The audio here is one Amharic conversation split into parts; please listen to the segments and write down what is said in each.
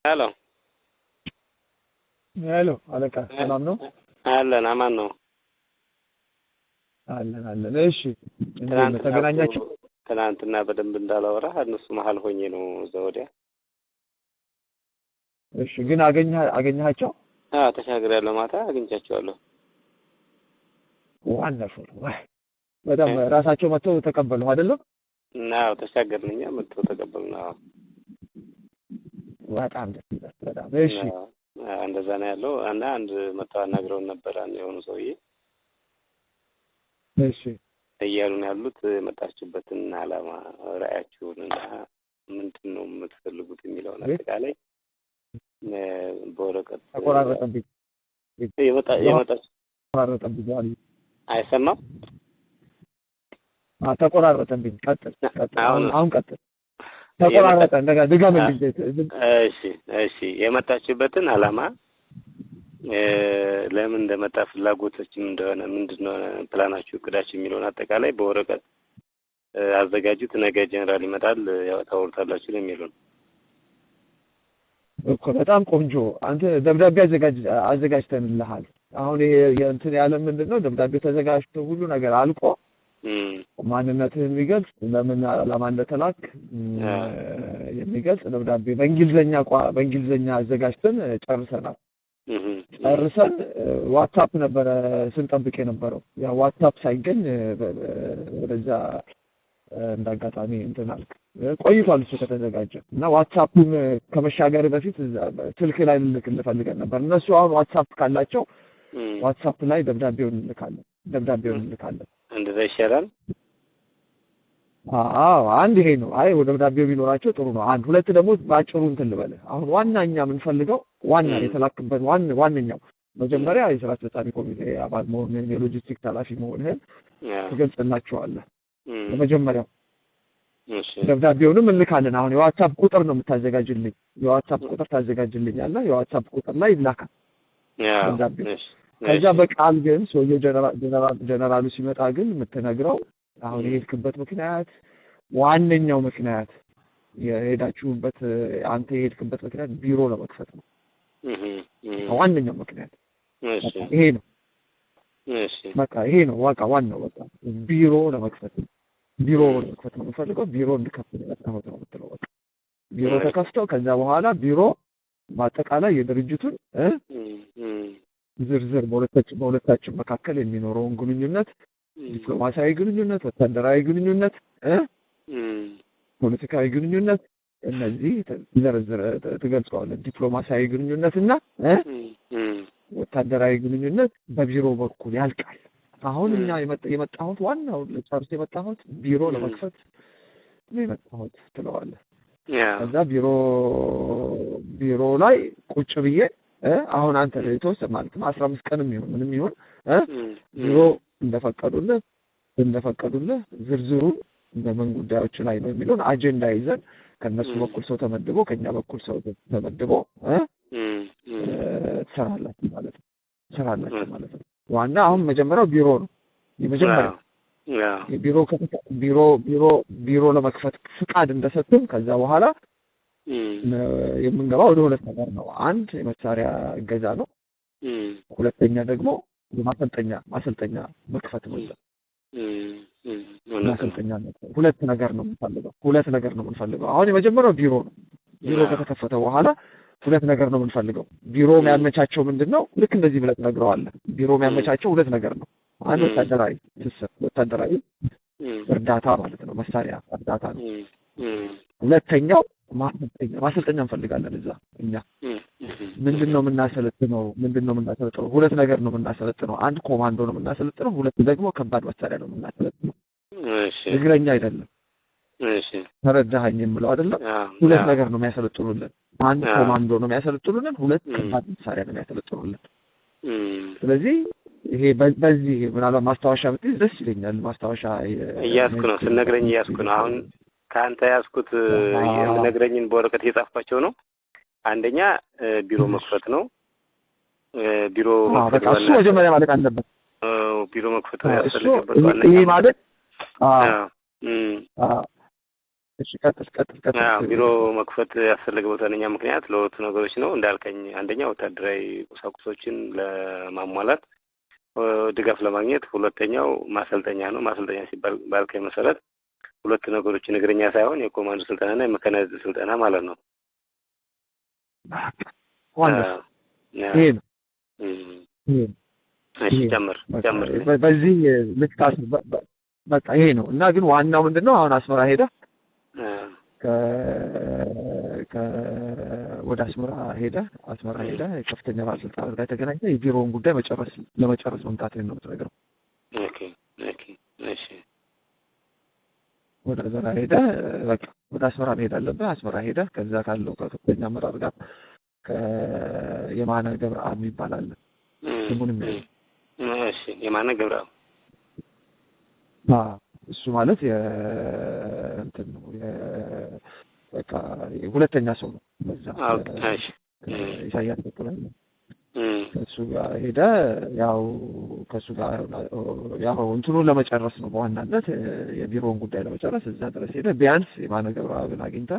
ሄሎ ሄሎ አለቃ ሰላም ነው? አለን አማን ነው። አለን። እሺ እንዴት ተገናኛችሁ? ትናንትና በደንብ እንዳላወራ እነሱ መሀል ሆኜ ነው እዛ ወዲያ። እሺ ግን አገኘሃቸው? ተሻግሬያለሁ። ማታ አግኝቻቸዋለሁ። ዋንደርፉል። በጣም ራሳቸው መጥተው ተቀበሉ አይደለም? አዎ ተሻገርን፣ እኛ መጥተው ተቀበሉን። አዎ በጣም ደስ ይላል። በጣም እሺ እንደዛ ነው ያለው። እና አንድ መጥተው አናግረውን ነበር የሆኑ ሰውዬ። እሺ እያሉን ያሉት የመጣችሁበትን ዓላማ ራዕያችሁንና ምንድን ነው የምትፈልጉት የሚለውን አጠቃላይ በወረቀት ተቆራረጠብኝ። ተቆራረጠብኝ። አይሰማም? ተቆራረጠብኝ። ቀጥል። አሁን ቀጥል። ተቆራረጠ። እንደጋ ድጋምልኝ። እሺ የመጣችሁበትን ዓላማ ለምን እንደመጣ ፍላጎቶችም እንደሆነ ምንድነው ፕላናችሁ እቅዳችሁ የሚለውን አጠቃላይ በወረቀት አዘጋጁት። ነገ ጀነራል ይመጣል ያው ታወርታላችሁ የሚሉን እኮ በጣም ቆንጆ። አንተ ደብዳቤ አዘጋጅተንልሃል። አሁን ይሄ እንትን ያለ ምንድነው ደብዳቤ ተዘጋጅቶ ሁሉ ነገር አልቆ ማንነትህን የሚገልጽ ለምን ዓላማ እንደተላክ የሚገልጽ ደብዳቤ በእንግሊዘኛ አዘጋጅተን ጨርሰናል። ጨርሰን ዋትስአፕ ነበረ ስንጠብቅ የነበረው። ያ ዋትስአፕ ሳይገኝ ወደዛ እንዳጋጣሚ እንትን አልክ። ቆይቷል እሱ ከተዘጋጀ እና ዋትስአፑን ከመሻገር በፊት ስልክ ላይ ልልክልህ ፈልገን ነበር። እነሱ አሁን ዋትስአፕ ካላቸው ዋትስአፕ ላይ ደብዳቤውን እንልካለን። እንደዛ ይሻላል። አዎ አንድ ይሄ ነው። አይ ደብዳቤው ቢኖራቸው ጥሩ ነው። አንድ ሁለት ደግሞ ባጭሩ እንትን ልበልህ። አሁን ዋናኛ የምንፈልገው የተላክበት ዋነኛው መጀመሪያ የስራ አስፈጻሚ ኮሚቴ አባል መሆንህን የሎጂስቲክስ ኃላፊ መሆንህን ትገልጽላቸዋለህ። በመጀመሪያው ደብዳቤውንም እንልካለን። አሁን የዋትስአፕ ቁጥር ነው የምታዘጋጅልኝ። የዋትስአፕ ቁጥር ታዘጋጅልኛለህ። የዋትስአፕ ቁጥር ላይ ይላካል ደብዳቤው። ከዛ በቃል ግን ሰውየው ጀነራሉ ሲመጣ ግን የምትነግረው አሁን የሄድክበት ምክንያት ዋነኛው ምክንያት የሄዳችሁበት አንተ የሄድክበት ምክንያት ቢሮ ለመክፈት ነው። ዋነኛው ምክንያት ይሄ ነው። በቃ ይሄ ነው ዋናው ቢሮ ለመክፈት ነው። ቢሮ ለመክፈት ነው የምፈልገው። ቢሮ እንድከፍት ነው የምትለው። በቃ ቢሮ ተከፍተው ከዛ በኋላ ቢሮ በአጠቃላይ የድርጅቱን ዝርዝር በሁለታችን መካከል የሚኖረውን ግንኙነት ዲፕሎማሲያዊ ግንኙነት፣ ወታደራዊ ግንኙነት፣ ፖለቲካዊ ግንኙነት እነዚህ ዝርዝር ትገልጸዋለህ። ዲፕሎማሲያዊ ግንኙነትና ወታደራዊ ግንኙነት በቢሮ በኩል ያልቃል። አሁን እኛ የመጣሁት ዋናው ጨርስ የመጣሁት ቢሮ ለመክፈት ነው የመጣሁት ትለዋለህ። ከዛ ቢሮ ላይ ቁጭ ብዬ አሁን አንተ የተወሰነ ማለትም 15 ቀንም ይሁን ምንም ይሁን ቢሮ እንደፈቀዱልህ ዝርዝሩ በምን ጉዳዮች ላይ ነው የሚለውን አጀንዳ ይዘን ከነሱ በኩል ሰው ተመድቦ ከኛ በኩል ሰው ተመድቦ ትሰራላችሁ ማለት ነው። ዋና አሁን መጀመሪያው ቢሮ ነው። የመጀመሪያው ቢሮ ለመክፈት ፍቃድ እንደሰጡን ከዛ በኋላ የምንገባው ወደ ሁለት ነገር ነው። አንድ የመሳሪያ እገዛ ነው። ሁለተኛ ደግሞ ማሰልጠኛ መክፈት ነው። ማሰልጠኛ ነው። ሁለት ነገር ነው የምንፈልገው። አሁን የመጀመሪያው ቢሮ ነው። ቢሮ ከተከፈተ በኋላ ሁለት ነገር ነው የምንፈልገው። ቢሮ የሚያመቻቸው ምንድነው? ልክ እንደዚህ ብለህ ትነግረዋለህ። ቢሮ የሚያመቻቸው ሁለት ነገር ነው። አንድ ወታደራዊ እርዳታ ማለት ነው፣ መሳሪያ እርዳታ ነው። ሁለተኛው ማሰልጠኛ እንፈልጋለን። እዛ እኛ ምንድነው የምናሰለጥነው? ሁለት ነገር ነው የምናሰለጥነው። አንድ ኮማንዶ ነው የምናሰለጥነው፣ ሁለት ደግሞ ከባድ መሳሪያ ነው የምናሰለጥነው። እግረኛ አይደለም። ተረዳኸኝ የምለው አይደለም። ሁለት ነገር ነው የሚያሰለጥኑልን። አንድ ኮማንዶ ነው የሚያሰለጥኑልን፣ ሁለት ከባድ መሳሪያ ነው የሚያሰለጥኑልን። ስለዚህ ይሄ በዚህ ምናልባት ማስታወሻ ብትይዝ ደስ ይለኛል። ማስታወሻ እያስኩ ነው ስነግረኝ እያስኩ ነው። አሁን ከአንተ ያስኩት የምነግረኝን በወረቀት እየጻፍኳቸው ነው። አንደኛ ቢሮ መክፈት ነው። ቢሮ በቃ እሱ መጀመሪያ ማለት አለበት። ቢሮ መክፈት ያስፈልግበት ዋና ይሄ ማለት እሺ ቀጥል። ቢሮ መክፈት ያስፈልገው ዋነኛ ምክንያት ለሁለት ነገሮች ነው እንዳልከኝ። አንደኛ ወታደራዊ ቁሳቁሶችን ለማሟላት ድጋፍ ለማግኘት፣ ሁለተኛው ማሰልጠኛ ነው። ማሰልጠኛ ሲባል ባልከኝ መሰረት ሁለት ነገሮችን እግረኛ ሳይሆን የኮማንዶ ስልጠናና የመካናይዝድ ስልጠና ማለት ነው። ዋና ይሄ ነው። እሺ ጨምር በዚህ ልክታስ በቃ ይሄ ነው። እና ግን ዋናው ምንድነው አሁን አስመራ ሄደ ወደ አስመራ ሄደ ከፍተኛ ባለስልጣናት ጋር ተገናኘ። የቢሮውን ጉዳይ ለመጨረስ መምጣትን ነው የምትነግረው። እሺ ወደ አስመራ ሄደ። በቃ ወደ አስመራ መሄድ አለበት። አስመራ ሄደ። ከዛ ካለው ከፍተኛ አመራር ጋር የማነ ገብረአብ የሚባል አለ። ስሙንም እሺ የማነ ገብረአብ እሱ ማለት እንትን ነው በቃ ሁለተኛ ሰው ነው። በዛ እሺ ኢሳያስ ተቆላል ከሱ ጋር ሄደ። ያው ከሱ ጋር ያው እንትኑን ለመጨረስ ነው በዋናነት የቢሮውን ጉዳይ ለመጨረስ እዛ ድረስ ሄደ። ቢያንስ የማነ ገብረአብን አግኝታ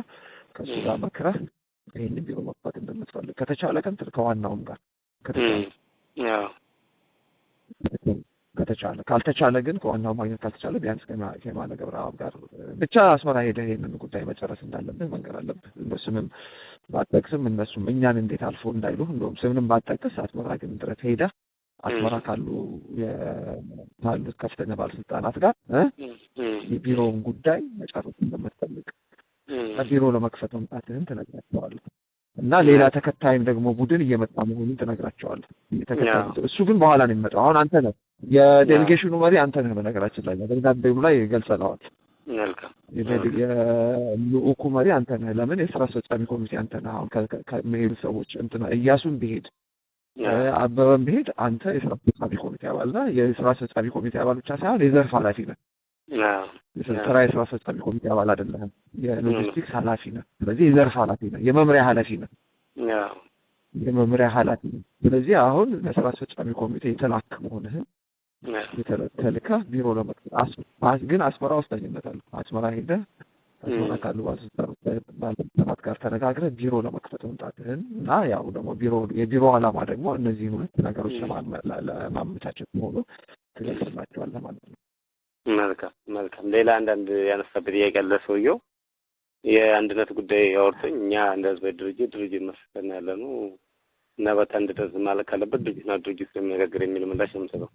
ከሱ ጋር መክረህ ይሄን ቢሮ መክፈት እንደምትፈልግ ከተቻለ ከዋናውም ጋር ከተቻለ ካልተቻለ ግን ከዋናው ማግኘት ካልተቻለ ቢያንስ ከማነ ገብረአብ ጋር ብቻ አስመራ ሄደህ ይሄንን ጉዳይ መጨረስ እንዳለብህ መንገር አለብህ። ስምም ባትጠቅስም እነሱም እኛን እንዴት አልፎ እንዳይሉ እንደውም ስምንም ባትጠቅስ አስመራ ግን ድረስ ሄደህ አስመራ ካሉት ከፍተኛ ባለስልጣናት ጋር የቢሮውን ጉዳይ መጨረስ እንደምትፈልግ ቢሮ ለመክፈት መምጣትህን ትነግራቸዋለህ። እና ሌላ ተከታይም ደግሞ ቡድን እየመጣ መሆኑን ትነግራቸዋለህ። እሱ ግን በኋላ ነው የሚመጣው። አሁን አንተ ነህ የዴሊጌሽኑ መሪ፣ አንተ ነህ። በነገራችን ላይ በደብዳቤው ላይ ገልጸለዋል። የልኡኩ መሪ አንተ ነህ። ለምን የስራ አስፈጻሚ ኮሚቴ አንተ ነህ። አሁን ከሚሄዱ ሰዎች እንትና እያሱን ቢሄድ አበበን ቢሄድ አንተ የስራ አስፈጻሚ ኮሚቴ አባል ነህ። የስራ አስፈጻሚ ኮሚቴ አባል ብቻ ሳይሆን የዘርፍ ኃላፊ ነህ። የስራ አስፈጻሚ ኮሚቴ አባል አይደለህም። የሎጂስቲክስ ኃላፊ ነህ። ስለዚህ የዘርፍ ኃላፊ ነህ። የመምሪያ ኃላፊ ነህ። ስለዚህ አሁን ለስራ አስፈጻሚ ኮሚቴ የተላክ መሆንህን ተልካ ቢሮ ለመክፈት ግን አስመራ ወሳኝነት አለው። አስመራ ሄደህ አስመራ ካሉ ባለስልጣናት ጋር ተነጋግረህ ቢሮ ለመክፈት መምጣትህን እና ያው ደግሞ የቢሮ ዓላማ ደግሞ እነዚህን ሁለት ነገሮች ለማመቻቸት መሆኑ ትገልጽላቸዋለህ ማለት ነው። መልካም። ሌላ አንዳንድ ያነሳበት ጥያቄ ያለ ሰውየው የአንድነት ጉዳይ ያወርተኝ እኛ እንደ ህዝባዊ ድርጅት መስርተን ያለ ነው እና በአንድነት ማለት ካለበት ድርጅትና ድርጅት ስለሚነጋገር የሚል ምላሽ ነው የምሰጠው።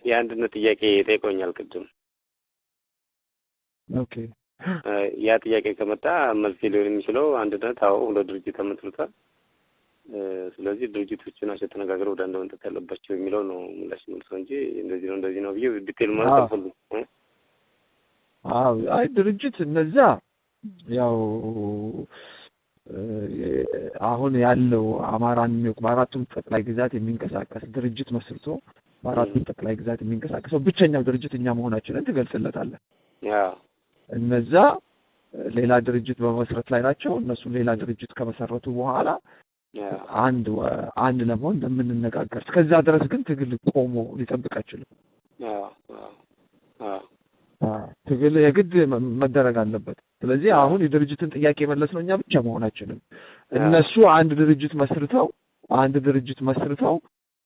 የአንድነት ጥያቄ ጠይቆኛል ቅድም። ኦኬ ያ ጥያቄ ከመጣ መልስ ሊሆን የሚችለው አንድነት አዎ ሁለት ድርጅት ተመስርቷል። ስለዚህ ድርጅቶች ናቸው ተነጋግረው ወደ አንድ መምጣት ያለባቸው የሚለው ነው ምላሽ መልሰው እንጂ እንደዚህ ነው ብዬ ዲቴል ማለት አልፈልግም። አይ ድርጅት እነዛ ያው አሁን ያለው አማራን በአራቱም ጠቅላይ ግዛት የሚንቀሳቀስ ድርጅት መስርቶ በአራቱም ጠቅላይ ግዛት የሚንቀሳቀሰው ብቸኛው ድርጅት እኛ መሆናችንን ትገልጽለታለህ። እነዛ ሌላ ድርጅት በመስረት ላይ ናቸው። እነሱ ሌላ ድርጅት ከመሰረቱ በኋላ አንድ ለመሆን እንደምንነጋገር እስከዛ ድረስ ግን ትግል ቆሞ ሊጠብቅ አይችልም። ትግል የግድ መደረግ አለበት። ስለዚህ አሁን የድርጅትን ጥያቄ መለስነው እኛ ብቻ መሆናችንን እነሱ አንድ ድርጅት መስርተው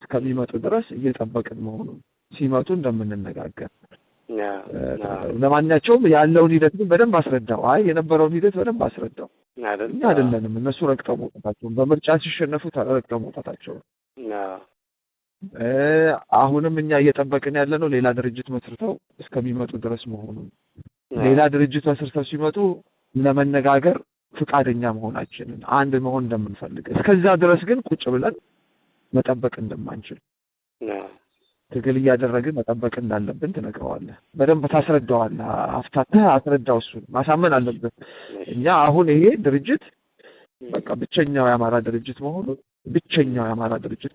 እስከሚመጡ ድረስ እየጠበቅን መሆኑን ሲመጡ እንደምንነጋገር ለማንኛቸውም ያለውን ሂደት ግን በደንብ አስረዳው። የነበረውን ሂደት በደንብ አስረዳው። እኛ አይደለንም እነሱ ረግጠው መውጣታቸው በምርጫ ሲሸነፉ ረግጠው መውጣታቸው አሁንም እኛ እየጠበቅን ያለነው ሌላ ድርጅት መስርተው እስከሚመጡ ድረስ መሆኑን ሌላ ድርጅት መስርተው ሲመጡ ለመነጋገር ፍቃደኛ መሆናችንን አንድ መሆን እንደምንፈልግ እስከዛ ድረስ ግን ቁጭ ብለን መጠበቅ እንደማንችል ትግል እያደረግን መጠበቅ እንዳለብን ትነግረዋለህ። በደንብ ታስረዳዋለህ። አፍታተህ አስረዳው። እሱን ማሳመን አለብን። እኛ አሁን ይሄ ድርጅት በቃ ብቸኛው የአማራ ድርጅት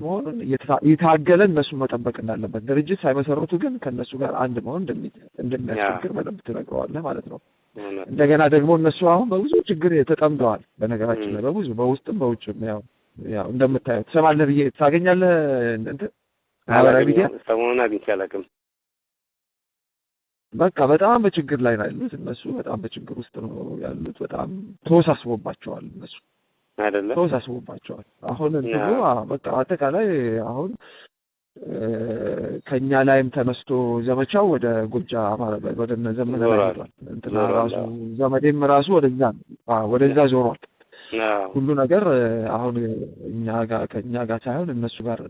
መሆኑን እየታገለን እነሱን መጠበቅ እንዳለበት ድርጅት ሳይመሰረቱ ግን ከእነሱ ጋር አንድ መሆን እንደሚያስቸግር በደንብ ትነግረዋለህ ማለት ነው። እንደገና ደግሞ እነሱ አሁን በብዙ ችግር ተጠምደዋል። በነገራችን ላይ በብዙ በውስጥም በውጭም ያው እንደምታየው ትሰማለህ ብዬ ታገኛለህ እንትን ማህበራዊ ሚዲያ ሰሞኑን አግኝቼ አላውቅም። በቃ በጣም በችግር ላይ ነው ያሉት እነሱ። በጣም በችግር ውስጥ ነው ያሉት። በጣም ተወሳስቦባቸዋል እነሱ አይደለም ተወሳስቦባቸዋል። አሁን እንትኑ በቃ አጠቃላይ አሁን ከኛ ላይም ተነስቶ ዘመቻው ወደ ጎጃ ወደ እነ ዘመነ ላይ ሄዷል። እንትና ራሱ ዘመዴም ራሱ ወደዛ ዞሯል። ሁሉ ነገር አሁን ከኛ ጋር ሳይሆን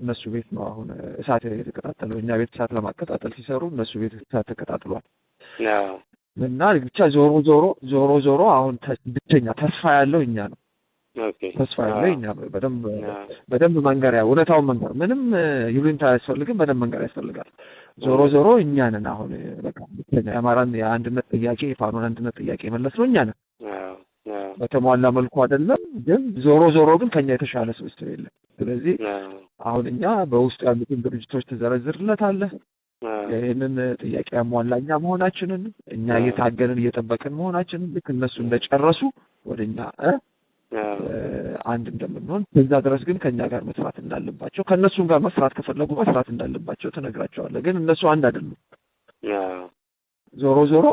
እነሱ ቤት ነው አሁን እሳት የተቀጣጠለው። እኛ ቤት እሳት ለማቀጣጠል ሲሰሩ እነሱ ቤት እሳት ተቀጣጥሏል። እና ብቻ ዞሮ አሁን ብቸኛ ተስፋ ያለው እኛ ነው። ተስፋ ያለው እኛ በደንብ መንገር እውነታውን መንገር ምንም ይሉኝታ አያስፈልግም። በደንብ መንገር ያስፈልጋል። ዞሮ እኛ ነን አሁን በቃ ብቸኛ የአማራን የአንድነት ጥያቄ የፋኖን አንድነት ጥያቄ የመለስ ነው እኛ ነን። በተሟላ መልኩ አይደለም ግን ዞሮ ግን ከኛ የተሻለ ስብስብ የለም። ስለዚህ አሁን እኛ በውስጥ ያሉትን ድርጅቶች ትዘረዝርለታለህ። ይህንን ጥያቄ ያሟላኛ መሆናችንን እኛ እየታገልን እየጠበቅን መሆናችንን ልክ እነሱ እንደጨረሱ ወደኛ አንድ እንደምንሆን በዛ ድረስ ግን ከኛ ጋር መስራት እንዳለባቸው ከእነሱም ጋር መስራት ከፈለጉ መስራት እንዳለባቸው ትነግራቸዋለህ። ግን እነሱ አንድ አይደሉም። ዞሮ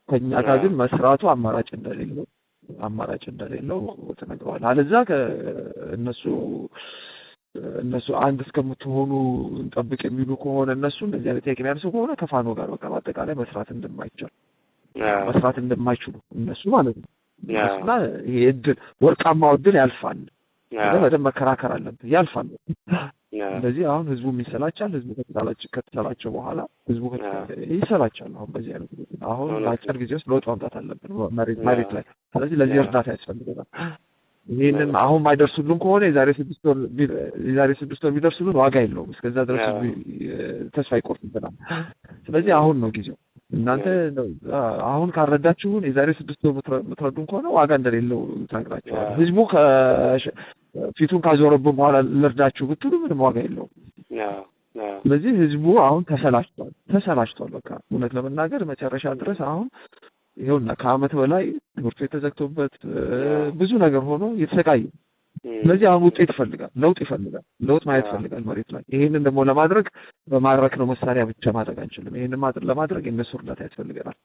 ከኛ ጋር ግን መስራቱ አማራጭ እንደሌለው ተነግረዋል። አለዛ እነሱ አንድ እስከምትሆኑ እንጠብቅ የሚሉ ከሆነ እነሱ እንደዚህ አይነት ጥያቄ የሚያነሱ ከሆነ ከፋኖ ጋር በቃ በአጠቃላይ መስራት እንደማይችሉ እነሱ ማለት ነው። እና ይሄ ወርቃማው እድል ያልፋል። በደንብ መከራከር አለብን። ያልፋል። ስለዚህ አሁን ህዝቡ ይሰላቻል። ህዝቡ ከተሰላቸው በኋላ ህዝቡ ይሰላቻል። አሁን በዚህ አይነት አሁን በአጭር ጊዜ ውስጥ ለውጥ ማምጣት አለብን መሬት ላይ። ስለዚህ ለዚህ እርዳታ ያስፈልገናል። ይሄንን አሁን ማይደርሱልን ከሆነ የዛሬ 6 ወር ቢደርሱልን ዋጋ የለውም። እስከዛ ድረስ ተስፋ ይቆርጥብናል። ስለዚህ አሁን ነው ጊዜው። እናንተ አሁን ካረዳችሁን የዛሬ 6 ወር የምትረዱን ከሆነ ዋጋ እንደሌለው ተነግራችኋል። ህዝቡ ፊቱን ካዞረብን በኋላ ልርዳችሁ ብትሉ ምንም ዋጋ የለውም። ስለዚህ ህዝቡ አሁን ተሰላችቷል። በቃ እውነት ለመናገር መጨረሻ ድረስ አሁን ይኸውና ከዓመት በላይ ትምህርት ቤት ተዘግቶበት ብዙ ነገር ሆኖ የተሰቃየ። ስለዚህ አሁን ውጤት ይፈልጋል፣ ለውጥ ማየት ይፈልጋል መሬት ላይ። ይሄንን ደግሞ ለማድረግ በማድረግ ነው መሳሪያ ብቻ ማድረግ አንችልም። ይሄንን ለማድረግ የእነሱ እርዳታ ያስፈልገናል።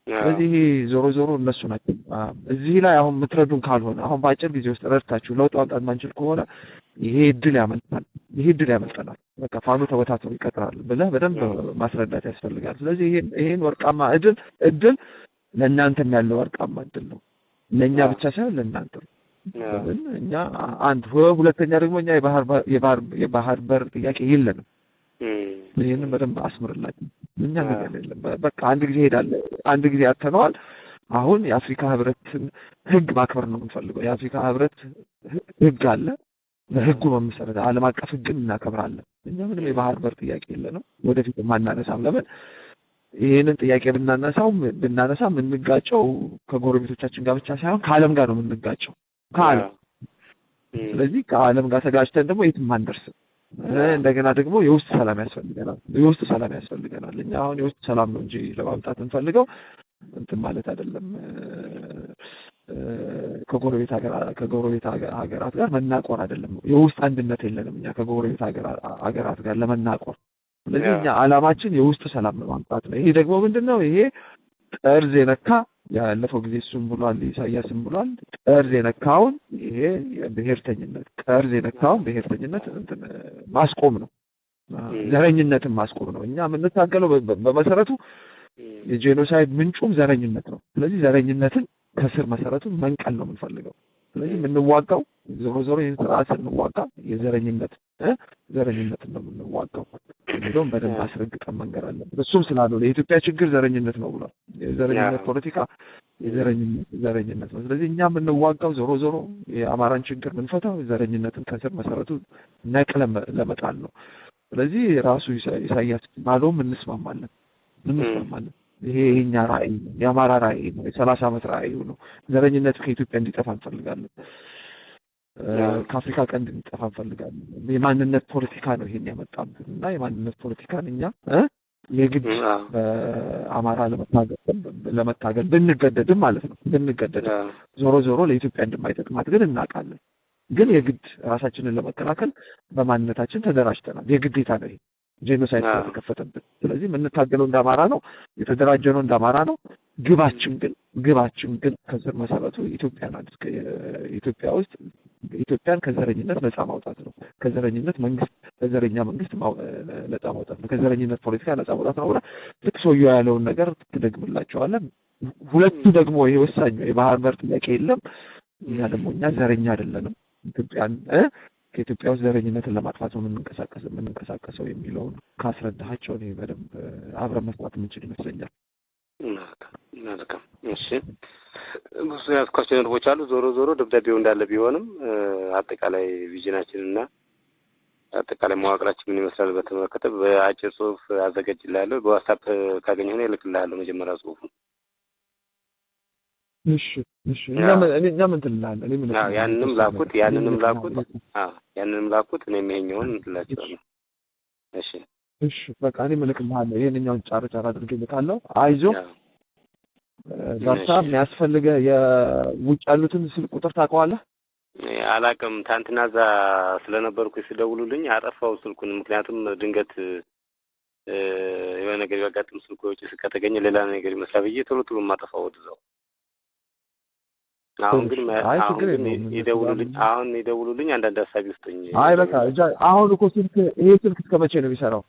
ስለዚህ ዞሮ እነሱ ናቸው እዚህ ላይ አሁን የምትረዱን ካልሆነ አሁን በአጭር ጊዜ ውስጥ ረድታችሁ ለውጥ ማምጣት ማንችል ከሆነ ይሄ እድል ያመልጠናል። በቃ ፋኖ ተበታትኖ ይቀጥራል ብለህ በደንብ ማስረዳት ያስፈልጋል። ስለዚህ ይሄን ወርቃማ እድል ለእናንተም ያለው ወርቃማ እድል ነው። ለእኛ ብቻ ሳይሆን ለእናንተ ነው። እኛ ሁለተኛ ደግሞ እኛ የባህር በር ጥያቄ የለንም። ይሄንን በደንብ አስምርላችሁ። እኛ ነገር የለም። በቃ አንድ ጊዜ ሄዳለህ፣ አንድ ጊዜ አተነዋል። አሁን የአፍሪካ ህብረትን ህግ ማክበር ነው የምንፈልገው። የአፍሪካ ህብረት ህግ አለ። በህጉ መሰረት ዓለም አቀፍ ህግን እናከብራለን። እኛ ምንም የባህር በር ጥያቄ የለንም። ወደፊት ማናነሳም። ለምን ይሄንን ጥያቄ ብናነሳ የምንጋጨው ከጎረቤቶቻችን ጋር ብቻ ሳይሆን ከዓለም ጋር ነው የምንጋጨው። ከዓለም ስለዚህ ከዓለም ጋር ተጋጭተን ደግሞ የትም አንደርስም። እንደገና ደግሞ የውስጥ ሰላም ያስፈልገናል። እኛ አሁን የውስጥ ሰላም ነው እንጂ ለማምጣት እንፈልገው እንትን ማለት አይደለም። ከጎረቤት ሀገራት ጋር መናቆር አይደለም። የውስጥ አንድነት የለንም እኛ ከጎረቤት ሀገራት ጋር ለመናቆር። ስለዚህ እኛ ዓላማችን የውስጥ ሰላም ለማምጣት ነው። ይሄ ደግሞ ምንድነው? ይሄ ጠርዝ የነካ ያለፈው ጊዜ እሱም ብሏል፣ ኢሳያስም ብሏል። ጠርዝ የነካውን ይሄ ብሔርተኝነት ማስቆም ነው። ዘረኝነትን ማስቆም ነው። እኛ የምንታገለው በመሰረቱ የጄኖሳይድ ምንጩም ዘረኝነት ነው። ስለዚህ ዘረኝነትን ከስር መሰረቱን መንቀል ነው የምንፈልገው። ስለዚህ የምንዋጋው ዞሮ ይህን ስርዓት ስንዋጋ ዘረኝነትን ነው የምንዋጋው። እንደውም በደንብ አስረግጠን መንገር አለብን። እሱም ስላለው የኢትዮጵያ ችግር ዘረኝነት ነው ብሏል። የዘረኝነት ፖለቲካ ዘረኝነት ነው። ስለዚህ እኛ የምንዋጋው ዞሮ የአማራን ችግር የምንፈታው ዘረኝነትን ከስር መሰረቱ ነቅለን ለመጣል ነው። ስለዚህ ራሱ ኢሳያስ ባለውም እንስማማለን። ይሄ የኛ ራዕይ ነው፣ የአማራ ራዕይ ነው፣ የ30 ዓመት ራዕዩ ነው። ዘረኝነት ከኢትዮጵያ እንዲጠፋ እንፈልጋለን። ከአፍሪካ ቀንድ እንዲጠፋ እንፈልጋለን። የማንነት ፖለቲካ ነው ይሄን ያመጣብን እና የማንነት ፖለቲካን እኛ የግድ በአማራ ለመታገል ብንገደድም ማለት ነው ዞሮ ለኢትዮጵያ እንደማይጠቅማት ግን እናውቃለን። ግን የግድ ራሳችንን ለመከላከል በማንነታችን ተደራጅተናል። የግዴታ ነው ይሄ። ጄኖሳይድ ስለተከፈተብን። ስለዚህ የምንታገለው እንደ አማራ ነው፣ የተደራጀነው እንደ አማራ ነው። ግባችን ግን ከስር መሰረቱ ኢትዮጵያ ናት። ኢትዮጵያ ውስጥ ኢትዮጵያን ከዘረኝነት ነፃ ማውጣት ነው። ከዘረኝነት መንግስት ከዘረኛ መንግስት ነፃ ማውጣት ነው። ከዘረኝነት ፖለቲካ ነፃ ማውጣት ነው። ልክ ሰውዬው ያለውን ነገር ትደግምላቸዋለን። ሁለቱ ደግሞ ይሄ ወሳኝ የባህር በር ጥያቄ የለም። እኛ ዘረኛ አይደለንም። ከኢትዮጵያ ውስጥ ዘረኝነትን ለማጥፋት ነው የምንንቀሳቀሰው የሚለውን ካስረዳሃቸው እኔ በደንብ አብረን መስራት የምንችል ይመስለኛል። መልካም። እሺ፣ ብዙ ያዝኳቸው ነጥቦች አሉ። ዞሮ ደብዳቤው እንዳለ ቢሆንም አጠቃላይ ቪዥናችንና አጠቃላይ መዋቅራችን ምን ይመስላል በተመለከተ በአጭር ጽሁፍ አዘጋጅልሃለሁ። በዋትስአፕ ካገኘሁ እልክልሃለሁ መጀመሪያ ጽሁፉን። እሺ እኛ ምን ትልናለህ? ያንንም ላኩት እኔም ይሄኛውን እንትላቸዋለሁ። እሺ በቃ እኔ እልክልሃለሁ። ይሄንኛውን ጫር አድርጌ እልካለሁ። አይዞህ ዛታ የሚያስፈልገህ የውጭ ያሉትን ስልክ ቁጥር ታውቀዋለህ? አላውቅም። ትናንትና እዛ ስለነበርኩ ሲደውሉልኝ አጠፋው ስልኩን። ምክንያቱም ድንገት የሆነ ነገር ቢያጋጥም ስልኩ ውጭ ከተገኘ ሌላ ነገር ይመስላል ብዬ ቶሎ ማጠፋው ወደዛው። አሁን ይደውሉልኝ አንዳንድ ሀሳብ ይስጡኝ። አይ በቃ አሁን እኮ ይሄ ስልክ እስከ መቼ ነው የሚሰራው?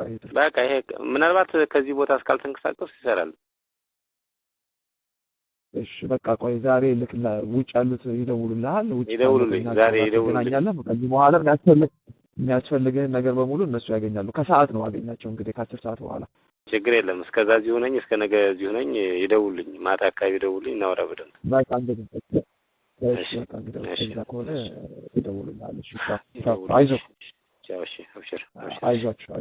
ይሄ ስልክ በቃ ይሄ ምናልባት ከዚህ ቦታ እስካልተንቀሳቀስ ይሰራል። እሺ በቃ ቆይ ዛሬ ውጭ ያሉት ይደውሉልሃል። ዛሬ ይደውሉልኛል። ከዚህ በኋላ የሚያስፈልግህን ነገር በሙሉ እነሱ ያገኛሉ። ከሰዓት ነው አገኛቸው እንግዲህ ከ10 ሰዓት በኋላ ችግር የለም። እስከዛ እዚሁ ነኝ፣ እስከ ነገ እዚሁ ነኝ። ይደውሉልኝ፣ ማታ አካባቢ ይደውሉልኝ፣ እናወራ በደንብ። በቃ እንግዲህ እዛ ከሆነ ይደውሉልሃል። እሺ አይዞህ። ቻው። እሺ አብሽር። አይዟችሁ።